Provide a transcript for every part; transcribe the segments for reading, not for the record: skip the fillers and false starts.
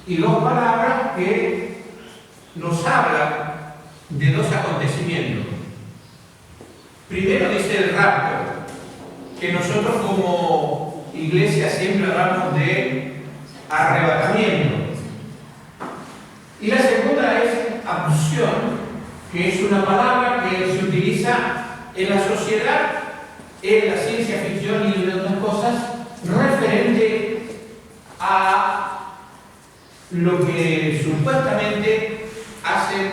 y dos palabras que nos hablan de dos acontecimientos. Primero dice el rapto, que nosotros como iglesia siempre hablamos de arrebatamiento. Y la segunda es abducción, que es una palabra que se utiliza en la sociedad, en la ciencia ficción y en otras cosas, referente a lo que supuestamente hacen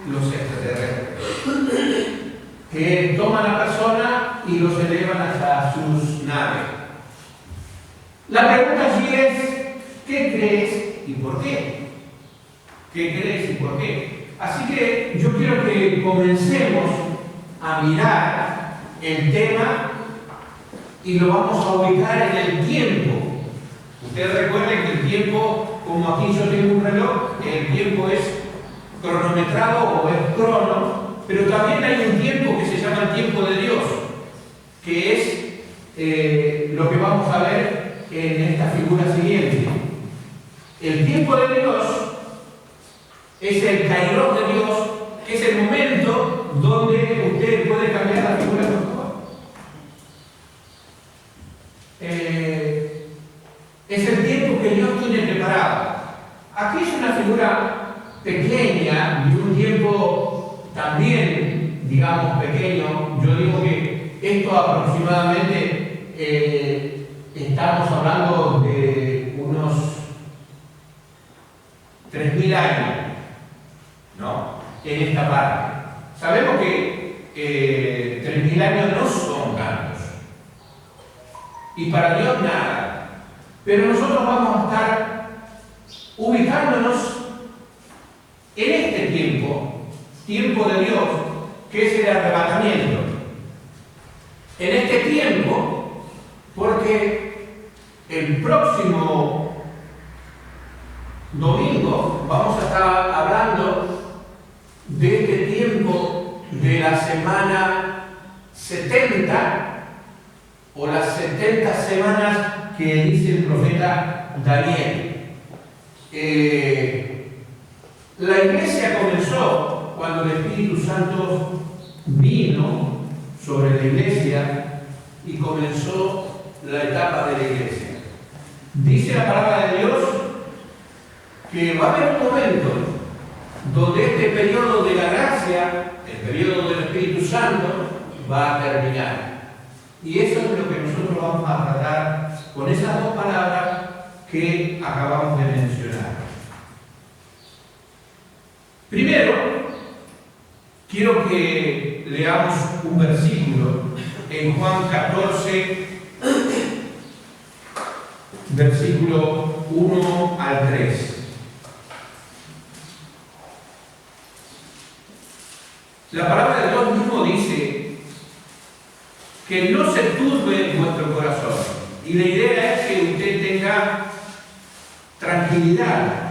los extraterrestres, que toman a la persona y los elevan hasta sus naves. La pregunta allí es, ¿qué crees y por qué? ¿Qué crees y por qué? Así que yo quiero que comencemos a mirar el tema y lo vamos a ubicar en el tiempo. Ustedes recuerden que el tiempo, como aquí yo tengo un reloj, el tiempo es cronometrado o es crono, pero también hay un tiempo que se llama el tiempo de Dios, que es lo que vamos a ver en esta figura siguiente. El tiempo de Dios es el kairos de Dios, que es el momento donde usted puede cambiar la figura, por favor. Es el tiempo que Dios tiene preparado. Aquí es una figura pequeña y un tiempo también, digamos, pequeño. Yo digo que esto aproximadamente estamos hablando de unos 3.000 años, ¿no? En esta parte. Sabemos que 3.000 años no son tantos. Y para Dios nada. Pero nosotros vamos a estar ubicándonos en este tiempo, tiempo de Dios, que es el arrebatamiento. En este tiempo, porque el próximo domingo vamos a estar hablando de este tiempo de la semana 70 o las 70 semanas que dice el profeta Daniel. La iglesia comenzó cuando el Espíritu Santo vino sobre la iglesia y comenzó la etapa de la iglesia. Dice la palabra de Dios que va a haber un momento donde este periodo de la gracia, el periodo del Espíritu Santo, va a terminar. Y eso es lo que nosotros vamos a tratar con esas dos palabras que acabamos de mencionar. Primero, quiero que leamos un versículo en Juan 14, versículo 1 al 3. La palabra de Dios mismo dice que no se turbe vuestro corazón. Y la idea es que usted tenga tranquilidad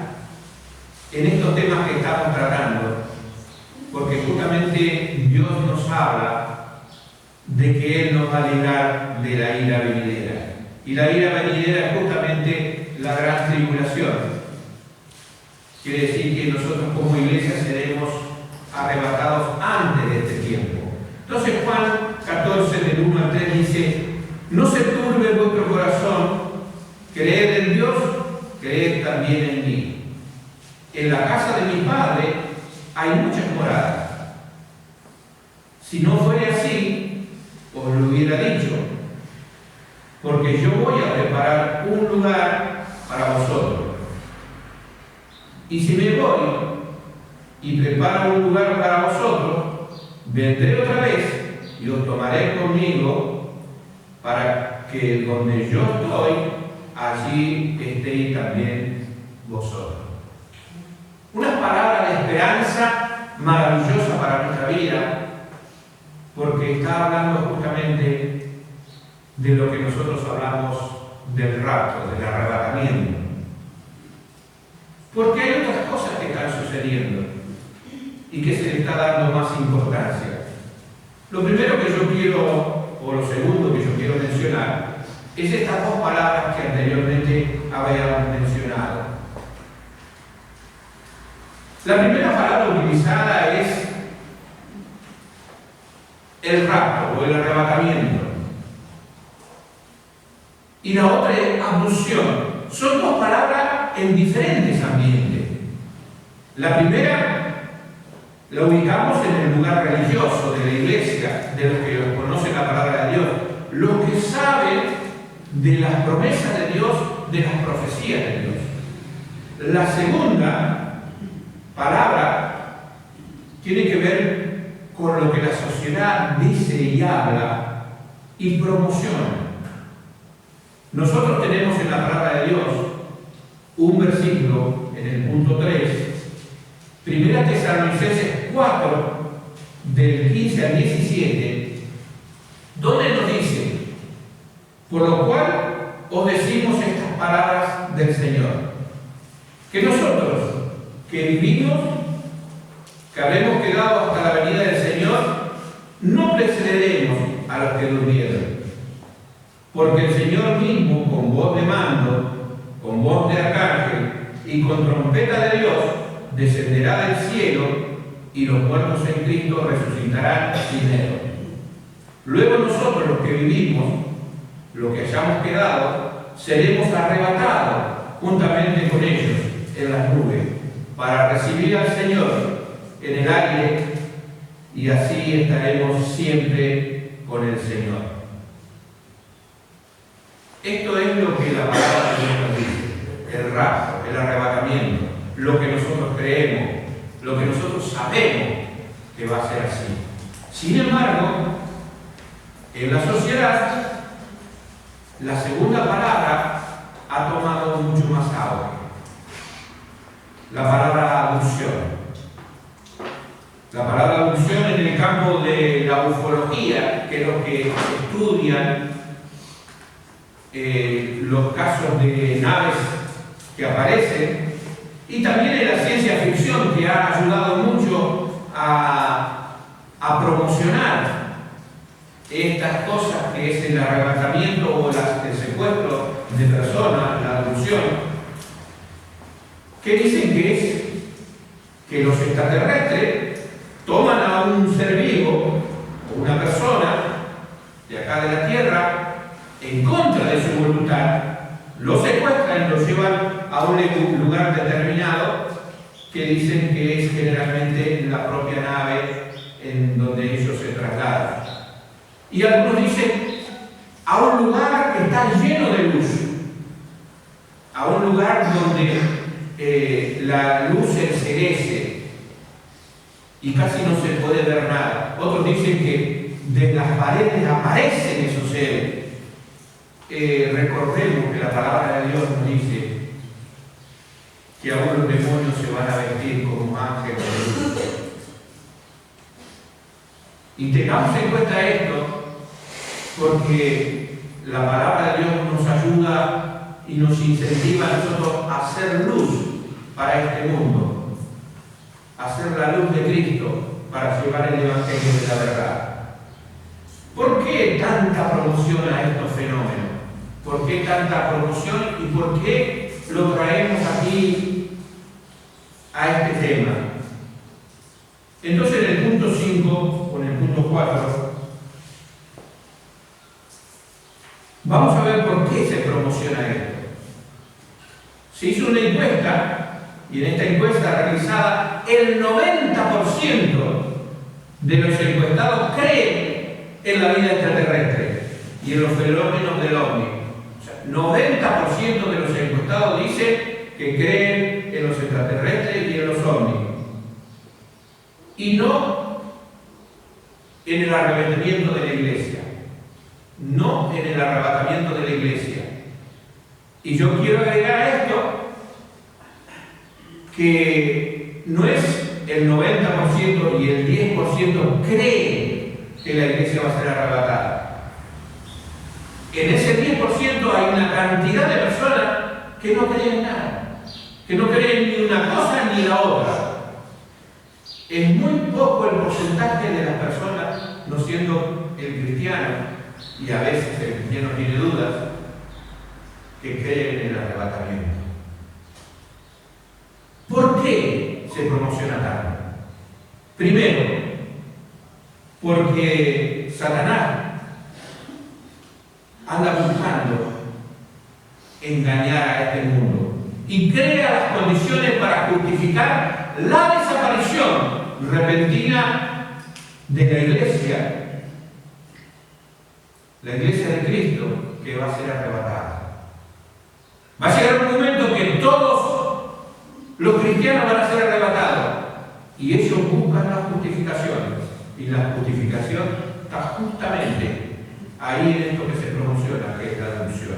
en estos temas que estamos tratando, porque justamente Dios nos habla de que Él nos va a librar de la ira venidera. Y la ira venidera es justamente la gran tribulación. Quiere decir que nosotros como iglesia seremos arrebatados antes de este tiempo. Entonces Juan 14, del 1 al 3 dice: no se turbe vuestro corazón, creed en Dios, creed también en mí. En la casa de mi Padre hay muchas moradas. Si no fuera así, os lo hubiera dicho, porque yo voy a preparar un lugar para vosotros. Y si me voy y preparo un lugar para vosotros, vendré otra vez y os tomaré conmigo, para que donde yo estoy, allí estéis también vosotros. Una palabra de esperanza maravillosa para nuestra vida, porque está hablando justamente de lo que nosotros hablamos del rapto, del arrebatamiento. Porque hay otras cosas que están sucediendo y que se le está dando más importancia. Lo primero que yo quiero, o lo segundo que yo quiero mencionar, es estas dos palabras que anteriormente habíamos mencionado. La primera palabra utilizada es el rapto o el arrebatamiento. Y la otra es abducción. Son dos palabras en diferentes ambientes. La primera la ubicamos en el lugar religioso de la iglesia, de los que conocen la palabra de Dios, los que saben de las promesas de Dios, de las profecías de Dios. La segunda palabra tiene que ver con lo que la sociedad dice y habla y promociona. Nosotros tenemos en la palabra de Dios un versículo en el punto 3, Primera Tesalonicenses 4, del 15 al 17, donde nos dice: por lo cual os decimos estas palabras del Señor, que nosotros que vivimos, que habremos quedado hasta la venida del Señor, no precederemos a los que durmieron. Porque el Señor mismo, con voz de mando, con voz de arcángel y con trompeta de Dios, descenderá del cielo, y los muertos en Cristo resucitarán primero. Luego nosotros, los que vivimos, los que hayamos quedado, seremos arrebatados juntamente con ellos en las nubes, para recibir al Señor en el aire, y así estaremos siempre con el Señor. Esto es lo que la palabra de Dios nos dice: el rapto, el arrebatamiento, lo que nosotros creemos, lo que nosotros sabemos que va a ser así. Sin embargo, en la sociedad, la segunda palabra ha tomado mucho más auge. La palabra abducción. La palabra abducción en el campo de la ufología, que es lo que estudian los casos de naves que aparecen, y también en la ciencia ficción, que ha ayudado mucho a promocionar estas cosas, que es el arrebatamiento o el secuestro de personas, la abducción, que dicen que es que los extraterrestres toman a un ser vivo o una persona de acá de la Tierra en contra de su voluntad, lo secuestran y lo llevan a un lugar determinado, que dicen que es generalmente la propia nave en donde ellos se trasladan. Y algunos dicen a un lugar que está lleno de luz, a un lugar donde la luz se enceguece y casi no se puede ver nada. Otros dicen que de las paredes aparecen esos seres. Recordemos que la palabra de Dios nos dice que aún los demonios se van a vestir como ángeles de luz. Y tengamos en cuenta esto, porque la palabra de Dios nos ayuda y nos incentiva a nosotros a hacer luz para este mundo, a hacer la luz de Cristo para llevar el Evangelio de la verdad. ¿Por qué tanta promoción a estos fenómenos? ¿Por qué tanta promoción y por qué lo traemos aquí a este tema? Entonces, en el punto 5 o en el punto 4, vamos a ver por qué se promociona esto. Se hizo una encuesta, y en esta encuesta realizada, el 90% de los encuestados creen en la vida extraterrestre y en los fenómenos del ovni. O sea, 90% de los encuestados dicen que creen en los extraterrestres y en los ovnis, y no en el arrebatamiento de la iglesia. No en el arrebatamiento de la iglesia. Y yo quiero agregar a esto que no es el 90% y el 10% creen que la iglesia va a ser arrebatada. En ese 10% hay una cantidad de personas que no creen en nada, que no creen ni una cosa ni la otra. Es muy poco el porcentaje de las personas, no siendo el cristiano, y a veces el cristiano tiene dudas, que creen en el arrebatamiento. ¿Por qué se promociona tanto? Primero, porque Satanás anda buscando engañar a este mundo y crea las condiciones para justificar la desaparición repentina de la iglesia de Cristo, que va a ser arrebatada. Va a llegar un momento que todos los cristianos van a ser arrebatados y ellos buscan las justificaciones, y la justificación está justamente ahí en esto que se promociona, que es la adopción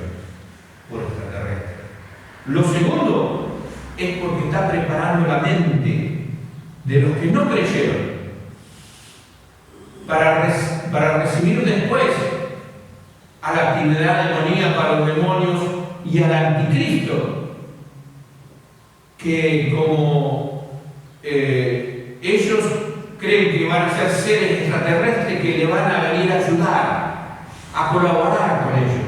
por extraterrestre. Lo segundo es porque está preparando la mente de los que no creyeron para recibir después a la actividad demoníaca, para los demonios y al anticristo, que como ellos creen que van a ser seres extraterrestres que le van a venir a ayudar, a colaborar con ellos,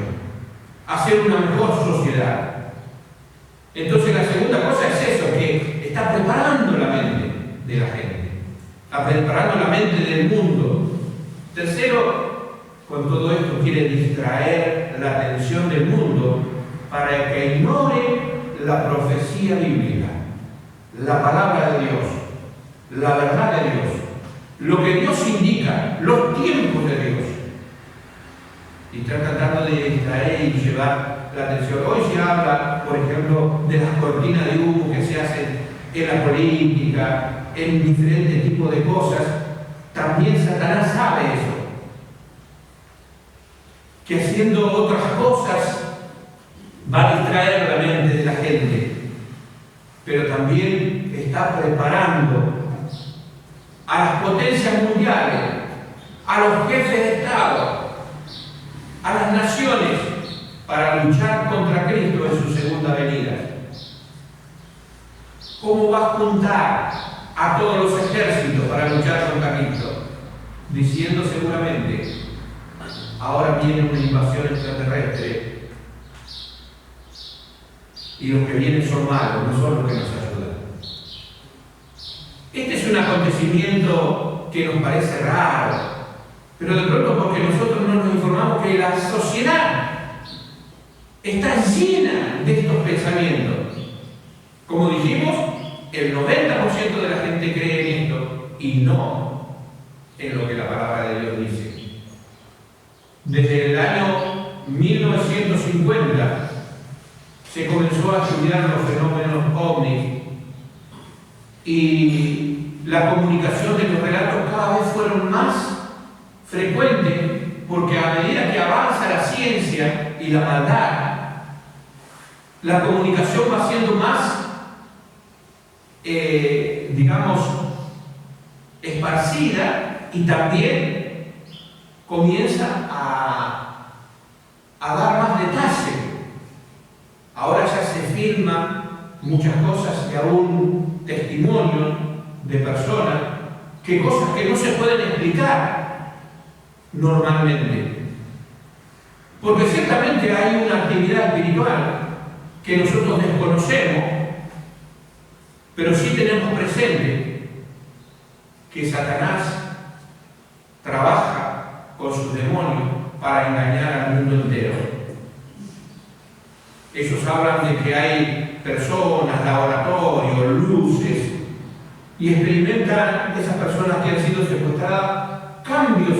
a hacer una mejor sociedad. Entonces la segunda cosa es eso, que está preparando la mente de la gente, está preparando la mente del mundo. Tercero, con todo esto quiere distraer la atención del mundo para que ignore la profecía bíblica, la palabra de Dios, la verdad de Dios, lo que Dios indica, los tiempos de Dios. Y está tratando de distraer y llevar la atención. Hoy se habla, por ejemplo, de las cortinas de humo que se hacen en la política, en diferentes tipos de cosas. También Satanás sabe eso, que haciendo otras cosas va a distraer la mente de la gente, pero también está preparando a las potencias mundiales, a los jefes de Estado, a las naciones, para luchar contra Cristo en su segunda venida. ¿Cómo va a juntar a todos los ejércitos para luchar contra Cristo? Diciendo seguramente: ahora viene una invasión extraterrestre y los que vienen son malos, no son los que nos ayudan. Este es un acontecimiento que nos parece raro, pero de pronto porque nosotros no nos informamos que la sociedad está llena de estos pensamientos. Como dijimos, el 90% de la gente cree en esto y no en lo que la palabra de Dios dice. Desde el año 1950 se comenzó a estudiar los fenómenos ovnis y la comunicación de los relatos cada vez fueron más frecuentes, porque a medida que avanza la ciencia y la maldad, la comunicación va siendo más, esparcida, y también comienza a dar más detalle. Ahora ya se filman muchas cosas y aún testimonios de personas, que cosas que no se pueden explicar normalmente. Porque ciertamente hay una actividad espiritual que nosotros desconocemos, pero sí tenemos presente que Satanás trabaja con sus demonios para engañar al mundo entero. Ellos hablan de que hay personas, laboratorios, luces, y experimentan esas personas que han sido secuestradas cambios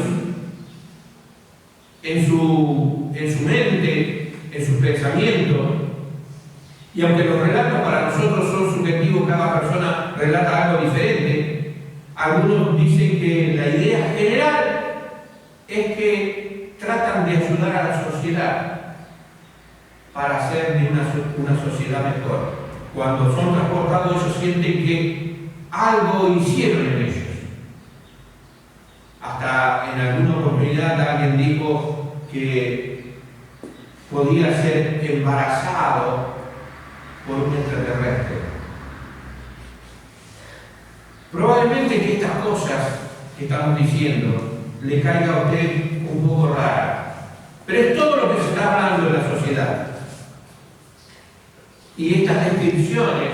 en su mente, en sus pensamientos. Y aunque los relatos para nosotros son subjetivos, cada persona relata algo diferente, algunos dicen que la idea general es que tratan de ayudar a la sociedad para hacer de una sociedad mejor. Cuando son transportados, ellos sienten que algo hicieron en ellos. Hasta en alguna oportunidad alguien dijo que podía ser embarazado por un extraterrestre. Probablemente que estas cosas que estamos diciendo le caiga a usted un poco rara, pero es todo lo que se está hablando de la sociedad. Y estas descripciones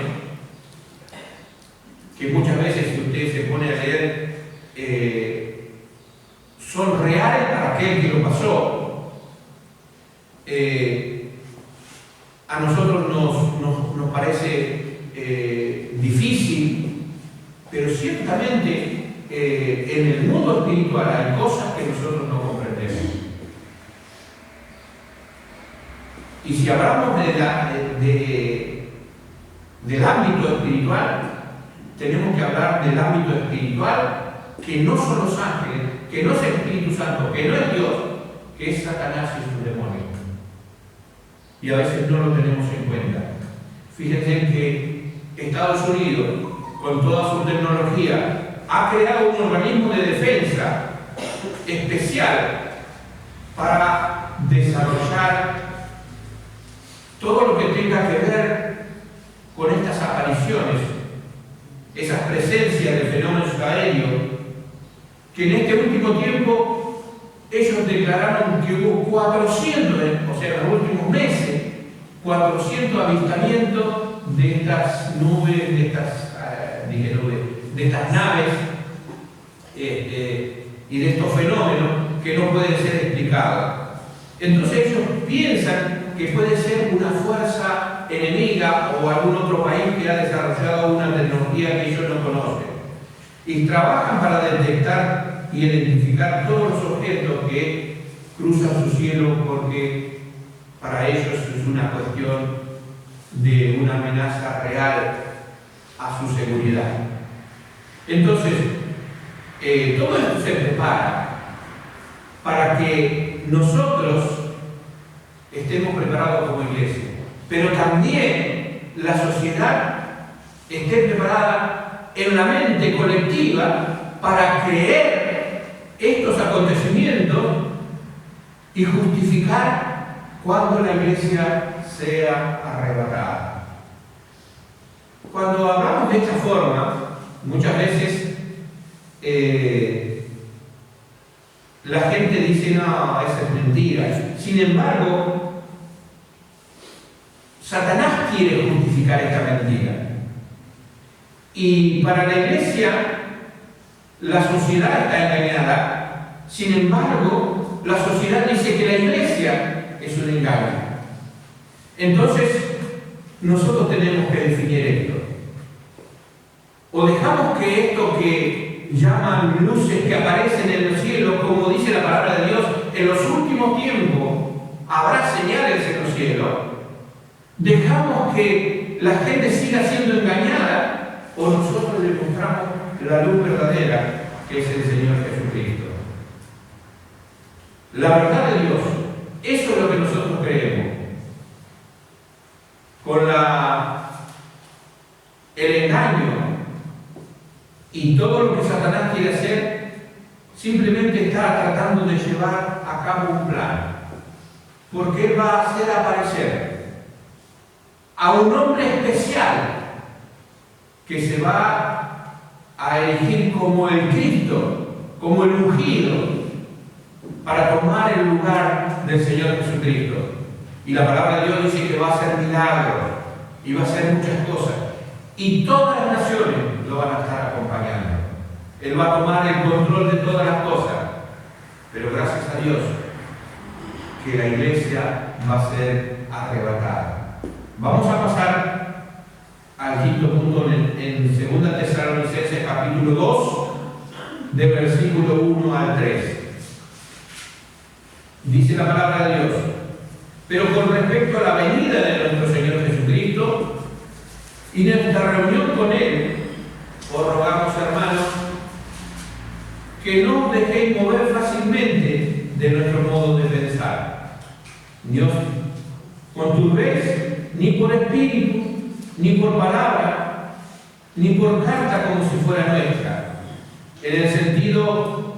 que muchas veces, si usted se pone a leer, son reales para aquel que lo pasó. A nosotros nos parece difícil, pero ciertamente en el mundo espiritual hay cosas que nosotros no comprendemos. Y si hablamos del ámbito espiritual, tenemos que hablar del ámbito espiritual que no son los ángeles, que no es el Espíritu Santo, que no es Dios, que es Satanás y sus demonios. Y a veces no lo tenemos en cuenta. Fíjense que Estados Unidos, con toda su tecnología, ha creado un organismo de defensa especial para desarrollar todo lo que tenga que ver con estas apariciones, esas presencias de fenómenos aéreos, que en este último tiempo ellos declararon que hubo 400, o sea, en los últimos meses, 400 avistamientos de estas nubes, de estas naves y de estos fenómenos que no pueden ser explicados. Entonces ellos piensan que puede ser una fuerza enemiga o algún otro país que ha desarrollado una tecnología que ellos no conocen. Y trabajan para detectar y identificar todos los objetos que cruzan su cielo, porque para ellos es una cuestión de una amenaza real a su seguridad. Entonces, todo esto se prepara para que nosotros estemos preparados como iglesia, pero también la sociedad esté preparada en la mente colectiva para creer estos acontecimientos y justificar cuando la iglesia sea arrebatada. Cuando hablamos de esta forma, muchas veces la gente dice, no, esa es mentira. Sin embargo, Satanás quiere justificar esta mentira. Y para la iglesia, la sociedad está engañada. Sin embargo, la sociedad dice que la iglesia es un engaño. Entonces, nosotros tenemos que definir esto. O dejamos que esto que llaman luces que aparecen en el cielo, como dice la palabra de Dios, en los últimos tiempos habrá señales en los cielos. Dejamos que la gente siga siendo engañada, o nosotros le mostramos la luz verdadera, que es el Señor Jesucristo. La verdad de Dios, eso es lo que nosotros creemos. Con el engaño y todo lo que Satanás quiere hacer, simplemente está tratando de llevar a cabo un plan, porque él va a hacer aparecer a un hombre especial que se va a elegir como el Cristo, como el ungido, para tomar el lugar del Señor Jesucristo. Y la palabra de Dios dice que va a hacer milagros y va a hacer muchas cosas, y todas las naciones lo van a estar acompañando. Él va a tomar el control de todas las cosas, pero gracias a Dios que la iglesia va a ser arrebatada. Vamos a pasar al quinto punto en 2 Tesalonicenses capítulo 2, de versículo 1 al 3. Dice la palabra de Dios: pero con respecto a la venida de nuestro Señor Jesucristo y nuestra reunión con Él, os rogamos, hermanos, que no os dejéis mover fácilmente de nuestro modo de pensar. Ni os conturbéis ni por espíritu, ni por palabra, ni por carta como si fuera nuestra, en el sentido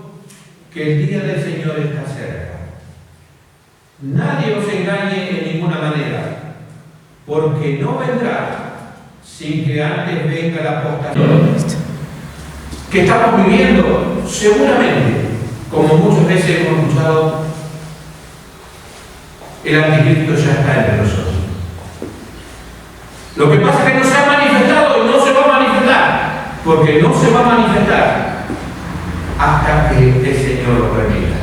que el día del Señor está cerca. Nadie os engañe en ninguna manera, porque no vendrá sin que antes venga la apostasía. Que estamos viviendo, seguramente, como muchas veces hemos escuchado, el anticristo ya está entre nosotros. Lo que pasa es que no se ha manifestado y no se va a manifestar, porque no se va a manifestar hasta que el Señor lo permita.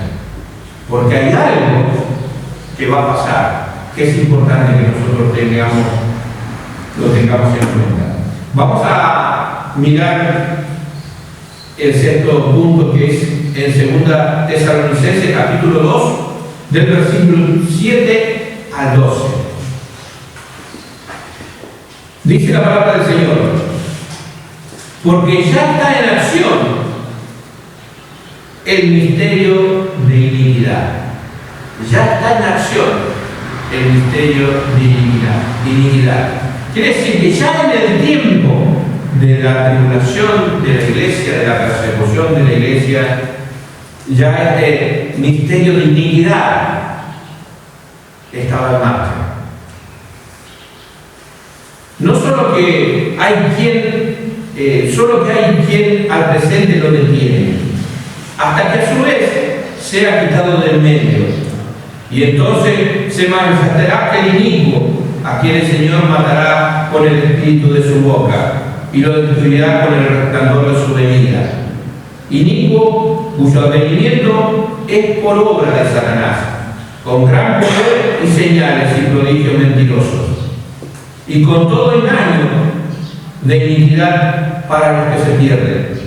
Porque hay algo que va a pasar, que es importante que nosotros lo tengamos en cuenta. Vamos a mirar el sexto punto, que es en 2 Tesalonicenses capítulo 2, del versículo 7 al 12. Dice la palabra del Señor: porque ya está en acción el misterio de iniquidad. Ya está en acción el misterio de iniquidad. Quiere decir que ya en el tiempo de la tribulación de la iglesia, de la persecución de la iglesia, ya este misterio de iniquidad estaba en marcha. No solo que hay quien al presente lo detiene, hasta que a su vez sea quitado del medio. Y entonces se manifestará aquel inicuo, a quien el Señor matará con el espíritu de su boca y lo destruirá con el resplandor de su venida. Inicuo cuyo advenimiento es por obra de Satanás, con gran poder y señales y prodigios mentirosos, y con todo engaño de iniquidad para los que se pierden,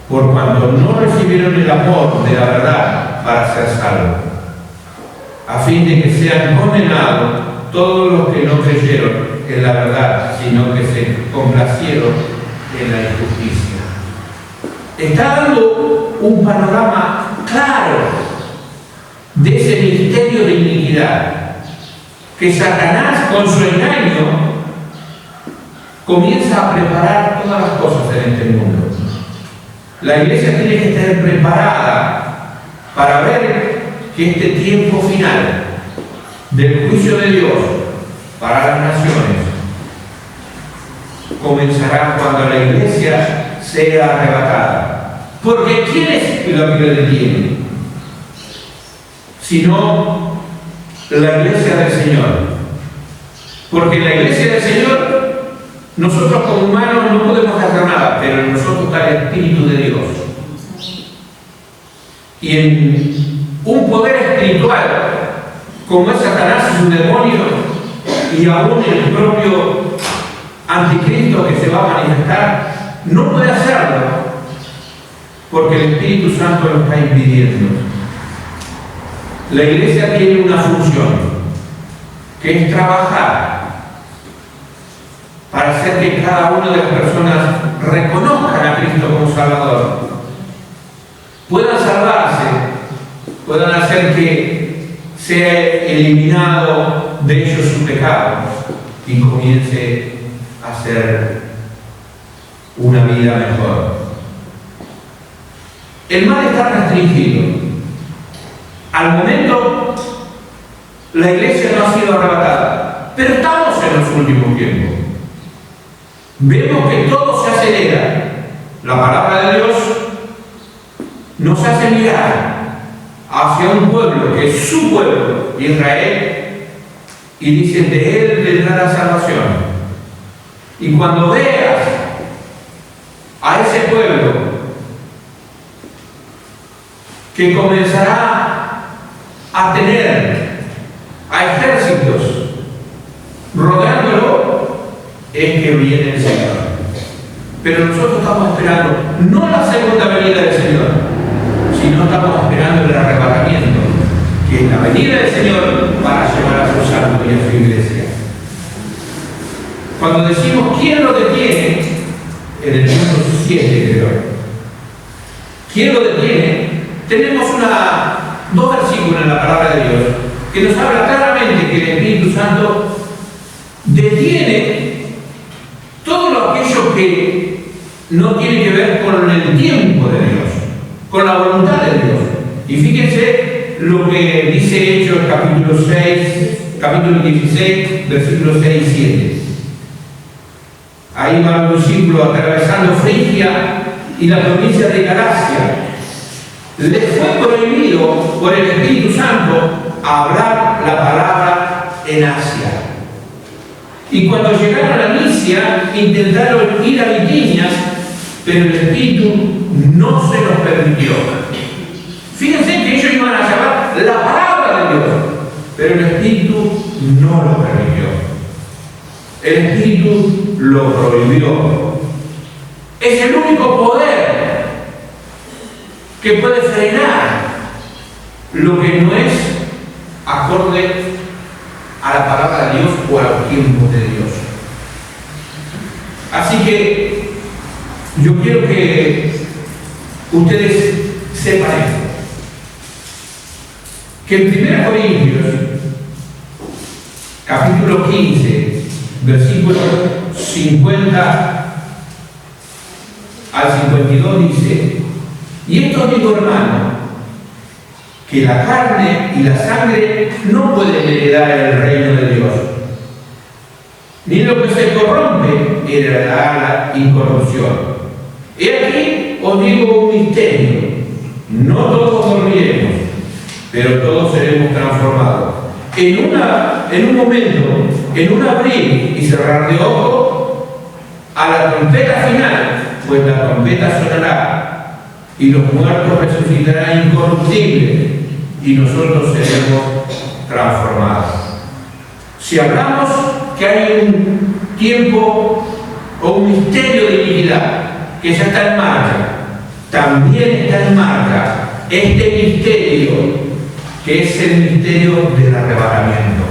por cuanto no recibieron el amor de la verdad para ser salvos, a fin de que sean condenados todos los que no creyeron en la verdad, sino que se complacieron en la injusticia. Está dando un panorama claro de ese misterio de iniquidad, que Satanás con su engaño comienza a preparar todas las cosas en este mundo. La iglesia tiene que estar preparada para ver que este tiempo final del juicio de Dios para las naciones comenzará cuando la iglesia sea arrebatada. Porque ¿quién es la que le detiene? Sino la iglesia del Señor. Porque en la iglesia del Señor nosotros como humanos no podemos hacer nada, pero en nosotros está el Espíritu de Dios. Y en un poder espiritual como es Satanás y su demonio, y aún el propio anticristo que se va a manifestar, no puede hacerlo porque el Espíritu Santo lo está impidiendo. La iglesia tiene una función, que es trabajar para hacer que cada una de las personas reconozcan a Cristo como Salvador, puedan salvarse, puedan hacer que sea eliminado de ellos su pecado y comience a hacer una vida mejor. El mal está restringido. Al momento, la iglesia no ha sido arrebatada, pero estamos en los últimos tiempos. Vemos que todo se acelera. La palabra de Dios nos hace mirar hacia un pueblo que es su pueblo, Israel, y dice: de él vendrá la salvación. Y cuando veas a ese pueblo que comenzará a tener a ejércitos rodeándolo, es que viene el Señor. Pero nosotros estamos esperando no la segunda venida del Señor, sino estamos esperando el arrebatamiento, que es la venida del Señor para llevar a su santo y a su iglesia. Cuando decimos ¿quién lo detiene? En el punto 7, creo. ¿Quién lo detiene? Tenemos dos versículos en la palabra de Dios que nos habla claramente que el Espíritu Santo detiene todo aquello que no tiene que ver con el tiempo de Dios, con la voluntad de Dios. Y fíjense lo que dice Hechos capítulo 16, versículos 6 y 7. Ahí va un discípulo atravesando Frigia y la provincia de Galacia. Le fue prohibido por el Espíritu Santo hablar la palabra en Asia. Y cuando llegaron a Misia, intentaron ir a Bitinia, pero el Espíritu no se los permitió. Fíjense que ellos iban a llevar la palabra de Dios, pero el Espíritu no lo permitió. El Espíritu lo prohibió. Es el único poder que puede frenar lo que no es acorde a la palabra de Dios o a los tiempos de Dios. Así que yo quiero que ustedes sepan esto, que en 1 Corintios capítulo 15 versículos 50 al 52 dice: y esto digo, hermano, que la carne y la sangre no pueden heredar el reino de Dios, ni lo que se corrompe heredará la incorrupción. He aquí os digo un misterio: no todos dormiremos, pero todos seremos transformados. En un momento, en un abrir y cerrar de ojos, a la trompeta final, pues la trompeta sonará, y los muertos resucitarán incorruptibles, y nosotros seremos transformados. Si hablamos que hay un tiempo o un misterio de iniquidad que ya está en marcha, también está en marcha este misterio, que es el misterio del arrebatamiento,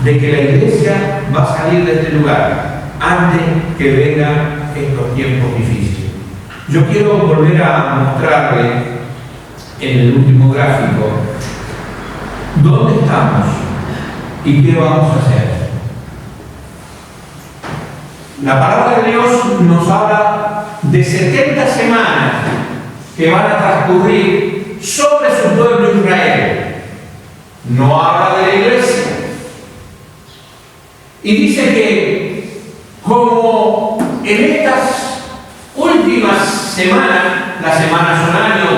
de que la iglesia va a salir de este lugar antes que vengan estos tiempos difíciles. Yo quiero volver a mostrarle en el último gráfico dónde estamos y qué vamos a hacer. La palabra de Dios nos habla de 70 semanas que van a transcurrir sobre su pueblo Israel. No habla de la iglesia. Y dice que como en estas últimas semanas, las semanas son años,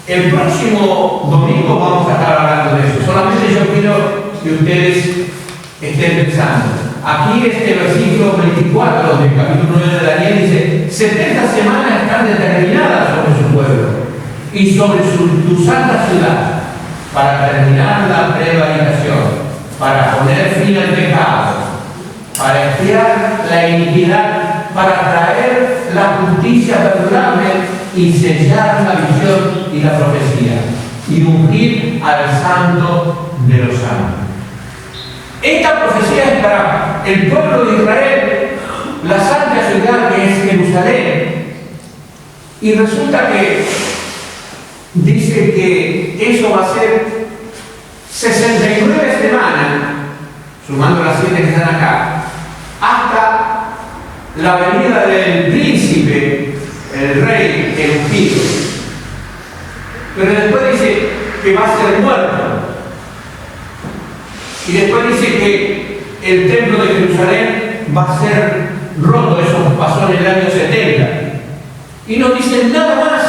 el próximo domingo vamos a estar hablando de eso. Solamente yo quiero que ustedes estén pensando. Aquí este versículo 24 del capítulo 9 de Daniel dice: 70 semanas están determinadas sobre su pueblo y sobre tu santa ciudad, para terminar la prevaricación, para poner fin al pecado, para expiar la iniquidad, para traer la justicia perdurable y sellar la visión y la profecía, y ungir al santo de los santos. Esta profecía es para el pueblo de Israel, la santa ciudad que es Jerusalén. Y resulta que dice que eso va a ser 69 semanas, sumando las 7 que están acá, hasta la venida del príncipe, el rey, el ungido. Pero después dice que va a ser muerto. Y después dice que el templo de Jerusalén va a ser roto. Eso pasó en el año 70. Y no dicen nada más.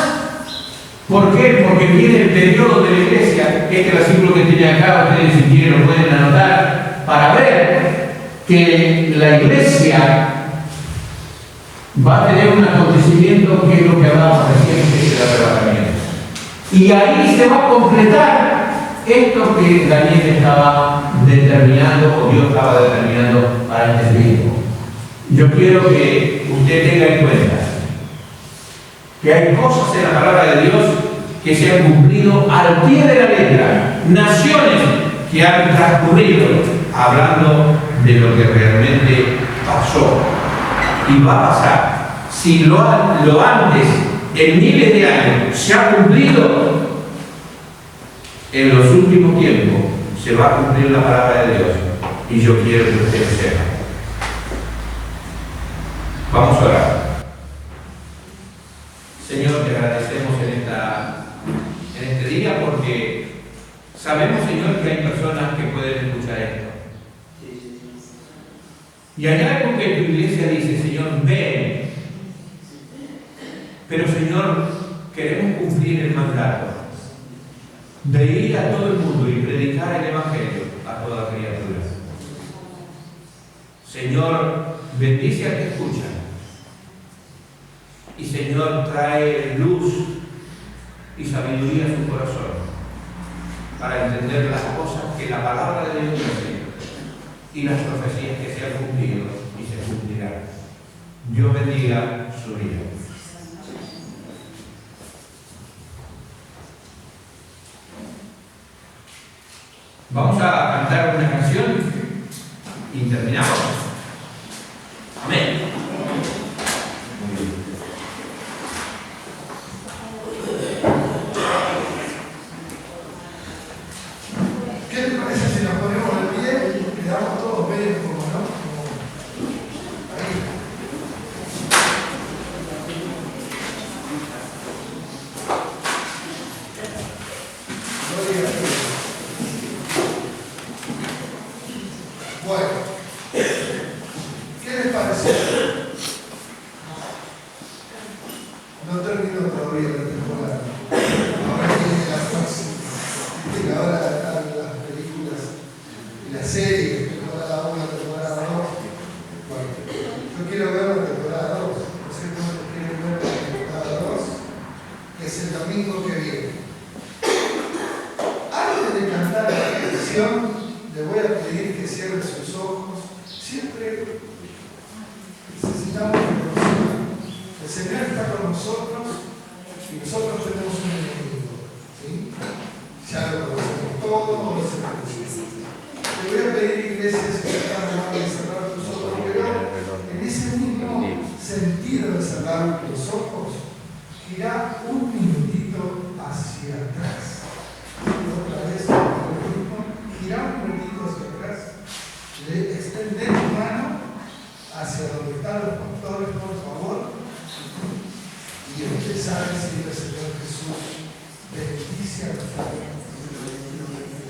¿Por qué? Porque viene el periodo de la iglesia. Este versículo que tiene acá, ustedes si quieren lo pueden anotar, para ver que la iglesia va a tener un acontecimiento que es lo que hablamos recién, que es el arrebatamiento. Y ahí se va a completar esto que Daniel estaba determinando, o Dios estaba determinando para este tiempo. Yo quiero que usted tenga en cuenta que hay cosas en la palabra de Dios que se han cumplido al pie de la letra. Naciones que han transcurrido hablando de lo que realmente pasó y va a pasar. Si lo antes, en miles de años, se ha cumplido, en los últimos tiempos se va a cumplir la palabra de Dios. Y yo quiero que ustedes sepan. Vamos a orar. Señor, te agradecemos en este día porque sabemos, Señor, que hay personas que pueden escuchar esto. Y hay algo que tu iglesia dice: Señor, ven. Pero, Señor, queremos cumplir el mandato de ir a todo el mundo y predicar el Evangelio a toda criatura. Señor, bendice al que escucha. Y Señor, trae luz y sabiduría a su corazón para entender las cosas que la palabra de Dios dice y las profecías que se han cumplido y se cumplirán. Dios bendiga su vida. Vamos a cantar una canción y terminamos. Amén. Muy bien. ¿Qué les parece si nos ponemos de pie y quedamos todos medio como, no? Ahí. Gloria a Dios. Bueno, ¿qué les parece? No termino todavía la temporada. Ahora viene la próxima. Y ahora están las películas y las series, temporada 1, temporada 2. Bueno, yo quiero ver la temporada 2. No sé cuántos quieren ver la temporada 2, que es el domingo que viene. Antes de cantar la canción, le voy a pedir que cierre sus ojos. Siempre necesitamos reconocer. El Señor está con nosotros y nosotros tenemos un enemigo. ¿Sí? Ya lo conocemos todo, lo sabemos. Te voy a pedir, iglesia, si estás amable de cerrar tus ojos, pero en ese mismo sentido de cerrar los ojos, gira un minutito hacia atrás. Otra vez, gira un minutito hacia atrás. Le extender tu mano hacia donde están los pastores, por favor, y empezar a decirle, Señor Jesús, bendice a nuestra vida.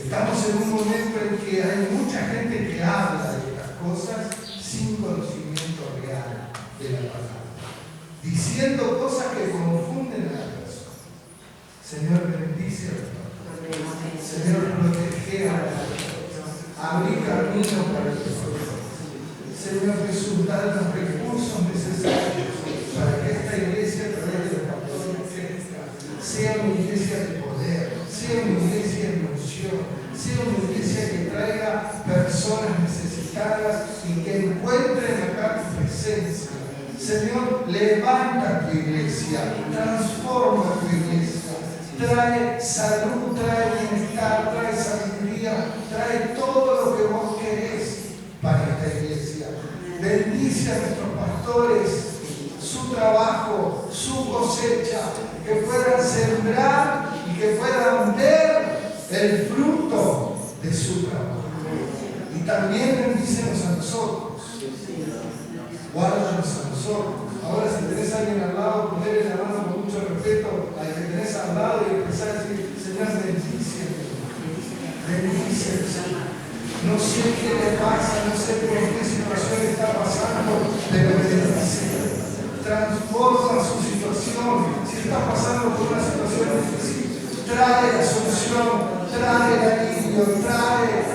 Estamos en un momento en que hay mucha gente que habla de estas cosas sin conocimiento real de la palabra, diciendo cosas que confunden a la persona. Señor, bendice a nuestra vida. Señor, protege a la persona. Abrí camino para el Señor. Señor Jesús, da los recursos necesarios para que esta iglesia, a través de los pastores, sea una iglesia de poder, sea una iglesia de unción, sea una iglesia que traiga personas necesitadas y que encuentren acá tu presencia. Señor, levanta tu iglesia, transforma tu iglesia, trae salud, trae bienestar, trae sabiduría, trae todo lo que vos querés para esta iglesia. Bendice a nuestros pastores, su trabajo, su cosecha, que puedan sembrar y que puedan ver el fruto de su trabajo. Y también bendícenos a nosotros, guárdanos a nosotros. Ahora, si tenés a alguien al lado, ponerle la mano con mucho respeto al que tenés al lado y empezar a decir, Señor, bendíceme, bendíceme. No sé qué le pasa, no sé por qué situación está pasando, pero bendíceme. Transforma su situación. Si está pasando por una situación difícil, trae la solución, trae el alivio, trae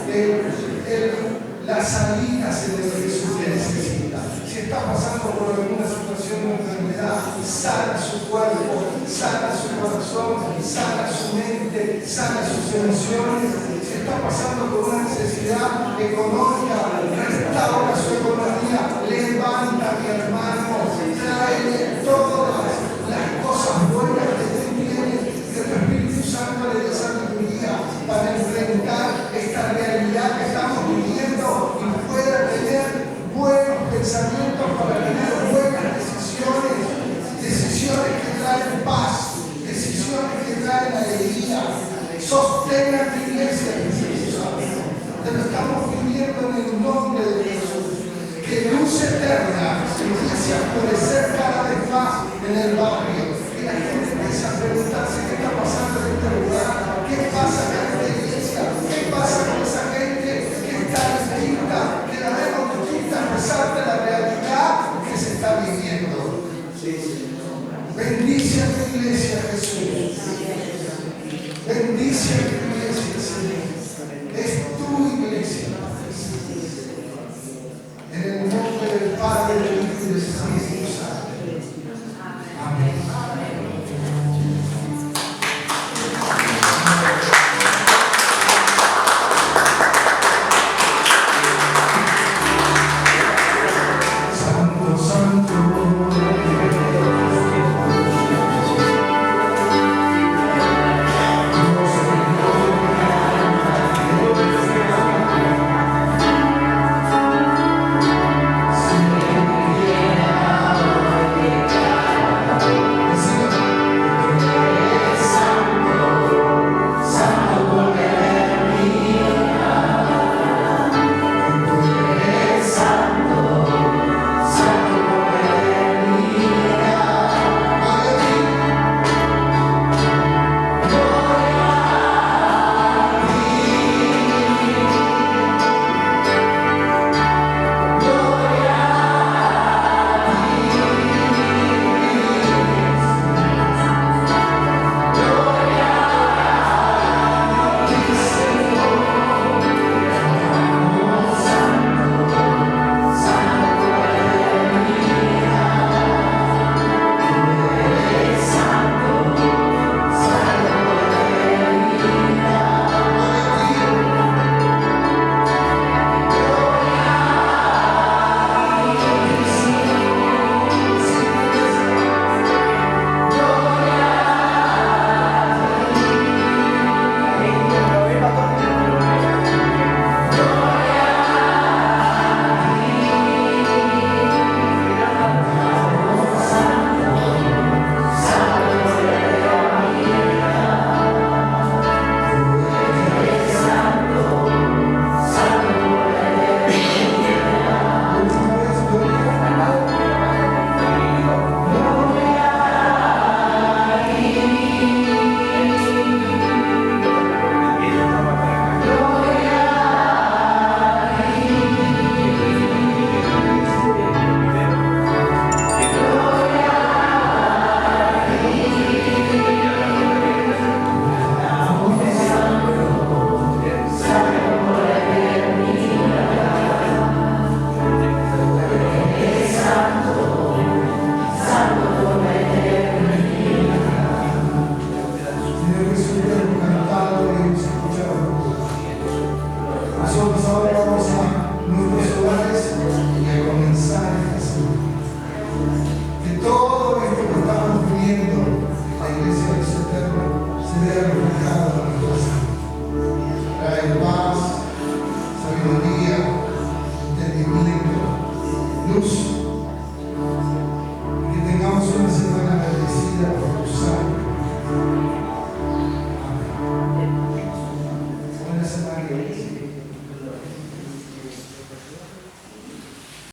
la salida hacia lo que Jesús necesita. Si está pasando por alguna situación de enfermedad, sana su cuerpo, sana su corazón, sana su mente, sana sus emociones. Si está pasando por una necesidad económica, restaura su economía, levanta a mi hermano, trae todas las cosas buenas que tú tienes, que tu Espíritu Santo le dé sabiduría para enfrentar esta realidad que estamos viviendo y pueda tener buenos pensamientos para tener buenas decisiones que traen paz, decisiones que traen alegría. Sostenga tu iglesia, Espíritu Santo. Te lo estamos pidiendo en el nombre de Jesús. Que luz eterna empiece a florecer cada vez más en el barrio. Que la gente empiece a preguntarse qué está pasando en este lugar, qué pasa con esta iglesia, qué pasa con esa gente que está distinta, que la vemos distinta a pesar de la realidad que se está viviendo. Bendice a tu iglesia, Jesús. Bendice a tu iglesia, Señor. Es tu iglesia. En el nombre del Padre, del Hijo y del Espíritu Santo. luz